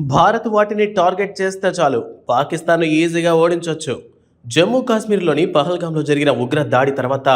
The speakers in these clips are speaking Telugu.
భారత్ వాటిని టార్గెట్ చేస్తే చాలు పాకిస్తాన్ను ఈజీగా ఓడించొచ్చు. జమ్మూ కాశ్మీర్లోని పహల్గాంలో జరిగిన ఉగ్ర దాడి తర్వాత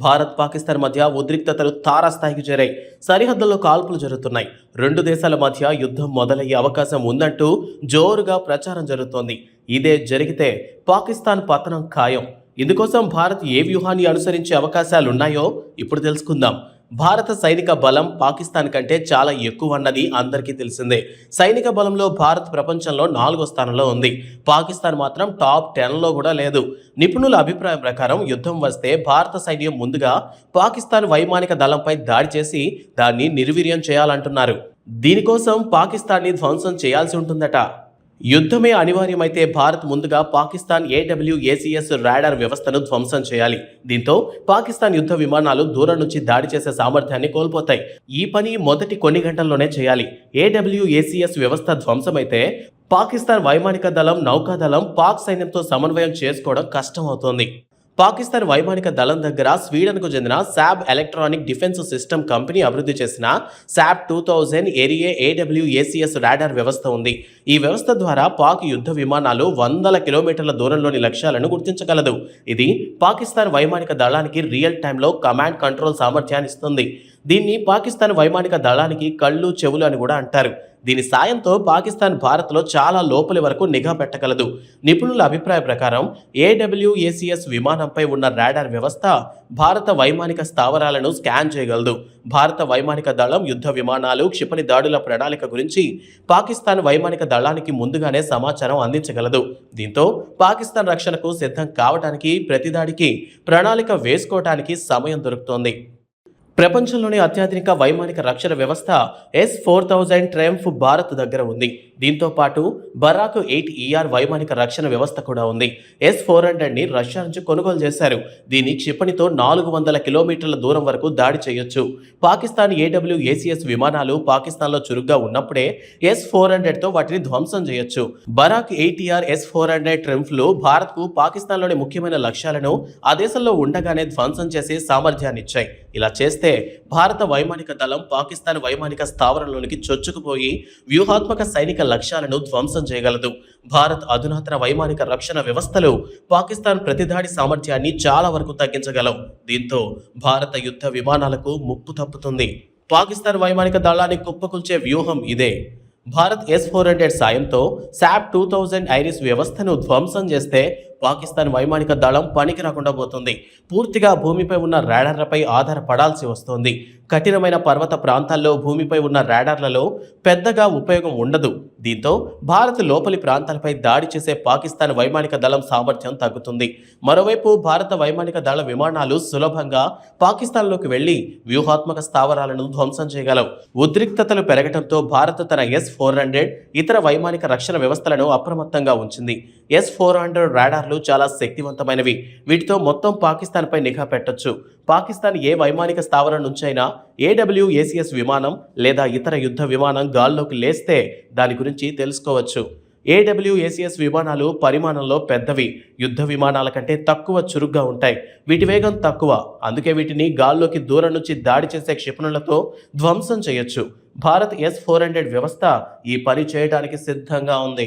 భారత్ పాకిస్తాన్ మధ్య ఉద్రిక్తతలు తారాస్థాయికి చేరాయి. సరిహద్దుల్లో కాల్పులు జరుగుతున్నాయి. రెండు దేశాల మధ్య యుద్ధం మొదలయ్యే అవకాశం ఉందంటూ జోరుగా ప్రచారం జరుగుతోంది. ఇదే జరిగితే పాకిస్తాన్ పతనం ఖాయం. ఇందుకోసం భారత్ ఏ వ్యూహాన్ని అనుసరించే అవకాశాలున్నాయో ఇప్పుడు తెలుసుకుందాం. భారత సైనిక బలం పాకిస్తాన్ కంటే చాలా ఎక్కువ అన్నది అందరికీ తెలిసిందే. సైనిక బలంలో భారత్ ప్రపంచంలో 4వ స్థానంలో ఉంది. పాకిస్తాన్ మాత్రం టాప్ 10లో కూడా లేదు. నిపుణుల అభిప్రాయం ప్రకారం యుద్ధం వస్తే భారత సైన్యం ముందుగా పాకిస్తాన్ వైమానిక దళంపై దాడి చేసి దాన్ని నిర్వీర్యం చేయాలంటున్నారు. దీనికోసం పాకిస్తాన్ని ధ్వంసం చేయాల్సి ఉంటుందట. యుద్ధమే అనివార్యమైతే భారత్ ముందుగా పాకిస్తాన్ ఏడబ్ల్యూఏసీఎస్ రాడార్ వ్యవస్థను ధ్వంసం చేయాలి. దీంతో పాకిస్తాన్ యుద్ధ విమానాలు దూరం నుంచి దాడి చేసే సామర్థ్యాన్ని కోల్పోతాయి. ఈ పని మొదటి కొన్ని గంటల్లోనే చేయాలి. ఏడబ్ల్యూఏసీఎస్ వ్యవస్థ ధ్వంసమైతే పాకిస్తాన్ వైమానిక దళం, నౌకాదళం పాక్ సైన్యంతో సమన్వయం చేసుకోవడం కష్టం అవుతోంది. పాకిస్తాన్ వైమానిక దళం దగ్గర స్వీడన్కు చెందిన శాబ్ ఎలక్ట్రానిక్ డిఫెన్స్ సిస్టమ్ కంపెనీ అభివృద్ధి చేసిన శాబ్ 2000 ఏరియే ఏడబ్ల్యూఏసీఎస్ రాడార్ వ్యవస్థ ఉంది. ఈ వ్యవస్థ ద్వారా పాక్ యుద్ధ విమానాలు వందల కిలోమీటర్ల దూరంలోని లక్ష్యాలను గుర్తించగలదు. ఇది పాకిస్తాన్ వైమానిక దళానికి రియల్ టైంలో కమాండ్ కంట్రోల్ సామర్థ్యాన్ని ఇస్తుంది. దీన్ని పాకిస్తాన్ వైమానిక దళానికి కళ్ళు, చెవులు అని కూడా అంటారు. దీని సాయంతో పాకిస్తాన్ భారత్లో చాలా లోపలి వరకు నిఘా పెట్టగలదు. నిపుణుల అభిప్రాయం ప్రకారం ఏడబ్ల్యూఏసీఎస్ విమానంపై ఉన్న రాడార్ వ్యవస్థ భారత వైమానిక స్థావరాలను స్కాన్ చేయగలదు. భారత వైమానిక దళం యుద్ధ విమానాలు, క్షిపణి దాడుల ప్రణాళిక గురించి పాకిస్తాన్ వైమానిక దళానికి ముందుగానే సమాచారం అందించగలదు. దీంతో పాకిస్తాన్ రక్షణకు సిద్ధం కావడానికి, ప్రతిదాడికి ప్రణాళిక వేసుకోవడానికి సమయం దొరుకుతోంది. ప్రపంచంలోని అత్యాధునిక వైమానిక రక్షణ వ్యవస్థ S-4000 ట్రయంఫ్ భారత్ దగ్గర ఉంది. దీంతో పాటు బరాక్ 8ER వైమానిక రక్షణ వ్యవస్థ కూడా ఉంది. S-400ని రష్యా నుంచి కొనుగోలు చేశారు. దీని క్షిపణితో 400 కిలోమీటర్ల దూరం వరకు దాడి చేయొచ్చు. పాకిస్తాన్ ఏడబ్ల్యూఏసీఎస్ విమానాలు పాకిస్తాన్లో చురుగ్గా ఉన్నప్పుడే S-400తో వాటిని ధ్వంసం చేయొచ్చు. బరాక్ 8ER S-400 ట్రయంఫ్లు భారత్కు పాకిస్తాన్లోని ముఖ్యమైన లక్ష్యాలను ఆ దేశంలో ఉండగానే ధ్వంసం చేసే సామర్థ్యాన్ని ఇచ్చాయి. ఇలా చేస్తే భారత వైమానిక దళం పాకిస్తాన్ వైమానిక స్థావరంలోనికి చొచ్చుకుపోయి వ్యూహాత్మక సైనిక లక్ష్యాలను ధ్వంసం చేయగలదు. భారత్ అధునాతన వైమానిక రక్షణ వ్యవస్థలు పాకిస్తాన్ ప్రతిదాడి సామర్థ్యాన్ని చాలా వరకు తగ్గించగలవు. దీంతో భారత యుద్ధ విమానాలకు ముప్పు తప్పుతుంది. పాకిస్తాన్ వైమానిక దళాన్ని కుప్పకూల్చే వ్యూహం ఇదే. భారత్ S-400 సాయంతో శాబ్ 2000 ఐరిస్ వ్యవస్థను ధ్వంసం చేస్తే పాకిస్తాన్ వైమానిక దళం పనికి రాకుండా పోతుంది. పూర్తిగా భూమిపై ఉన్న రాడార్లపై ఆధారపడాల్సి వస్తోంది. కఠినమైన పర్వత ప్రాంతాల్లో భూమిపై ఉన్న రాడార్లలో పెద్దగా ఉపయోగం ఉండదు. దీంతో భారత్ లోపలి ప్రాంతాలపై దాడి చేసే పాకిస్తాన్ వైమానిక దళం సామర్థ్యం తగ్గుతుంది. మరోవైపు భారత వైమానిక దళ విమానాలు సులభంగా పాకిస్తాన్లోకి వెళ్లి వ్యూహాత్మక స్థావరాలను ధ్వంసం చేయగలవు. ఉద్రిక్తతలు పెరగడంతో భారత్ తన S-400 ఇతర వైమానిక రక్షణ వ్యవస్థలను అప్రమత్తంగా ఉంచింది. S-400 రాడార్లు చాలా శక్తివంతమైనవి. వీటితో మొత్తం పాకిస్తాన్పై నిఘా పెట్టొచ్చు. పాకిస్తాన్ ఏ వైమానిక స్థావరం నుంచైనా ఏడబ్ల్యూఏసీఎస్ విమానం లేదా ఇతర యుద్ధ విమానం గాల్లోకి లేస్తే దాని గురించి తెలుసుకోవచ్చు. ఏడబ్ల్యూఏసీఎస్ విమానాలు పరిమాణంలో పెద్దవి, యుద్ధ విమానాల కంటే తక్కువ చురుగ్గా ఉంటాయి. వీటి వేగం తక్కువ, అందుకే వీటిని గాల్లోకి దూరం నుంచి దాడి చేసే క్షిపణులతో ధ్వంసం చేయొచ్చు. భారత్ S-400 వ్యవస్థ ఈ పని చేయడానికి సిద్ధంగా ఉంది.